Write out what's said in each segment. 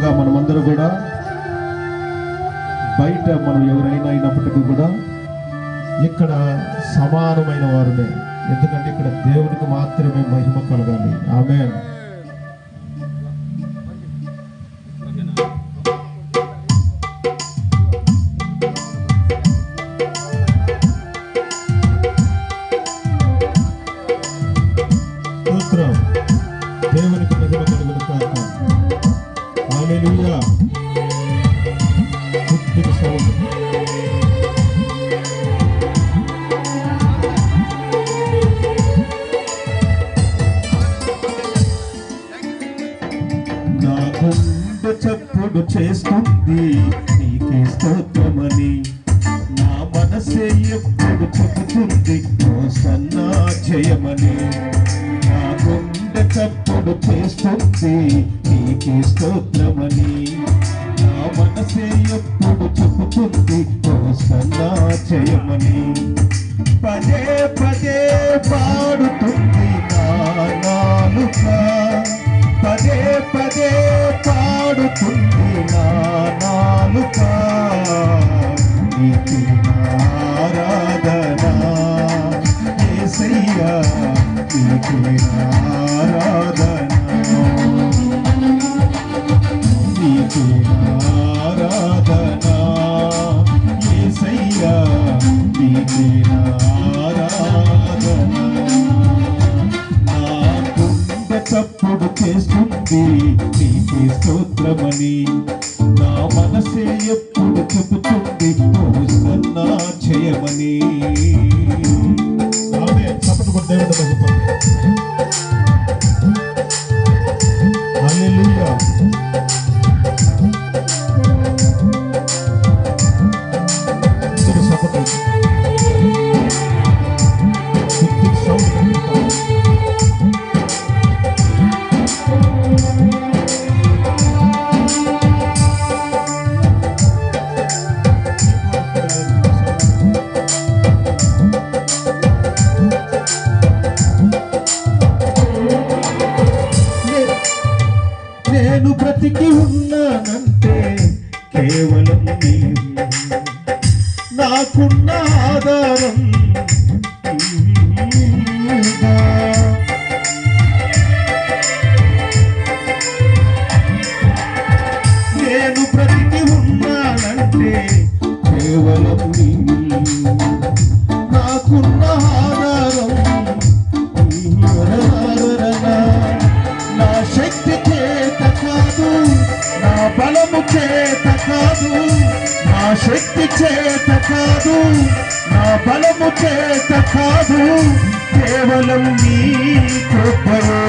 ఖచ్చితంగా మనమందరూ కూడా బయట మనం ఎవరైనా అయినప్పటికీ కూడా ఇక్కడ సమానమైన వారునే. ఎందుకంటే ఇక్కడ దేవుడికి మాత్రమే మహిమ కలగాలి. ఆమేన్. దేవునికి మహిమ కలుగును కాక. హల్లెలూయా. స్తుతికి సౌండ్. నా గుండె చప్పుడు చేస్తుంది నీకే స్తోత్రమని, నా మనసే ఎప్పుడు చెబుతుంది హోసన్నా జయమని. నా గుండె చప్పుడు చేస్తుంది నీకే స్తోత్రమని, నా మనసే ఎప్పుడు చెబుతుంది హోసన్నా జయమని. పదే పదే పాడుతుంది నా నాలుక, పదే పదే పాడుతుంది నా నాలుక. నీకే ఆరాధన యేసయ్యా, నీకే ఆరాధన, నీకే ఆరాధన యేసయ్యా, నీకే ఆరాధన. నా గుండె చప్పుడు చేస్తుంది నీకే స్తోత్రమని, నా మనసే ఎప్పుడు చెబుతుంది హోసన్నా జయమని. ఆమేన్. చప్పట్లు కొట్టి దేవుని మహిమపరచండి. హల్లెలూయా. చప్పట్లు. స్తుతికి సౌండ్. నేను బ్రతికి ఉన్నానంటే కేవలం నీవు, నాకున్న ఆధారం నేను బ్రతికి ఉన్నానంటే కేవలం నీవు, నాకున్న ఆధారం. నా శక్తి చేత కాదు, నా బలము చేత కాదు, నా శక్తి చేత కాదు, నా బలము చేత కాదు, కేవలం నీ కృపయే.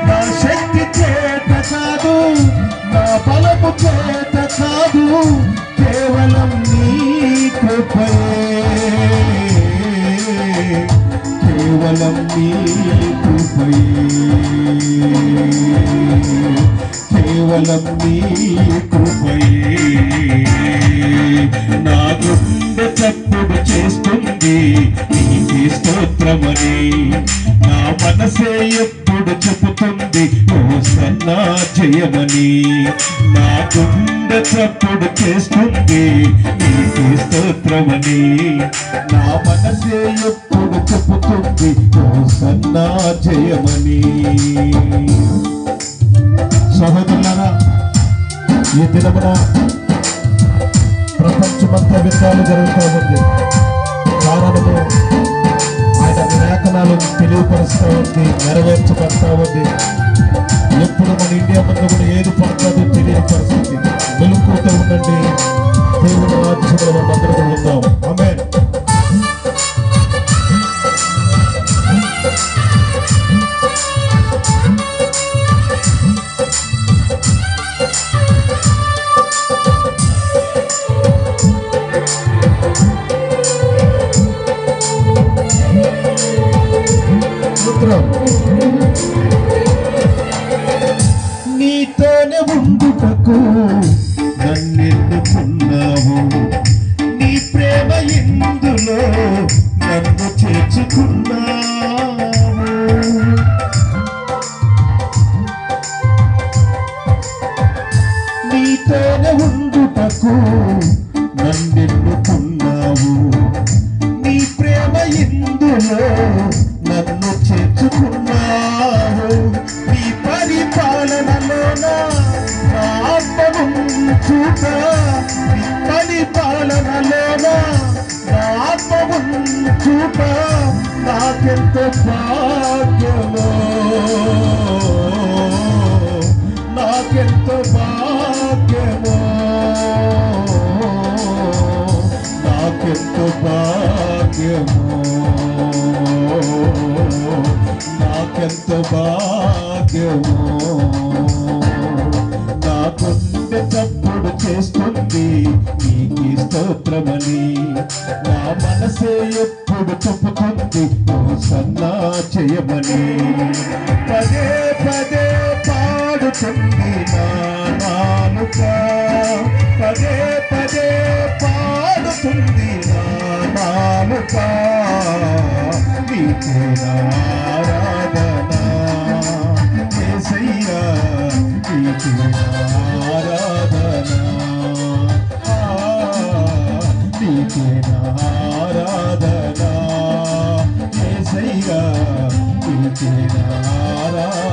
నా శక్తి చేత కాదు, నా బలము చేత కాదు, కేవలం నీ కృపయే, కేవలం నీ కృపయే, కేవలం నీ కృపయే. నా గుండె చప్పుడు చేస్తుంది నీకే స్తోత్రమని, నా మనసే ఎప్పుడు చెబుతుంది హోసన్నా జయమని. నా గుండె చప్పుడు చేస్తుంది నీకే స్తోత్రమని, నా మనసే ఎప్పుడు చెబుతుంది హోసన్నా జయమని. సహోదరులారా, ఈ దినమున ప్రపంచమంతా యుద్ధాలు జరుగుతూ ఉంది. కారణము ఆయన లేఖనాలు తెలియపరుస్తూ ఉంది, నెరవేర్చబడతా ఉంది. ఎప్పుడు మన ఇండియా ముందు కూడా ఏది పడుతుందో తెలియపరుస్తుంది. వెలుగుతూ ఉండండి. దేవుని రాజ్యంలో మనం అందరూ ఉందాం. ఆమేన్. నీతోనే ఉండుటకు నన్నెన్నుకున్నావు, నీ ప్రేమ ఇందులో నన్ను చేర్చుకున్నావు. నాకెంత భాగ్యమో, నాకెంత భాగ్యమో, నాకెంత భాగ్యమో, నాకెంత భాగ్యమో. నా గుండె తప్పుడు చేస్తుంది నీకి స్తోత్రమని, నా మనసే ఎప్పుడు చెప్పుతుంది సన్నా చేయమని. పదే పదే పాడుతుంది నా నాలుక, పదే పదే పాడుతుంది నా నాలుక. నీకే ఆరాధన యేసయ్యా, నీకే ఆరాధన, నీకే ఆరాధన యేసయ్యా, నీకే ఆరాధన.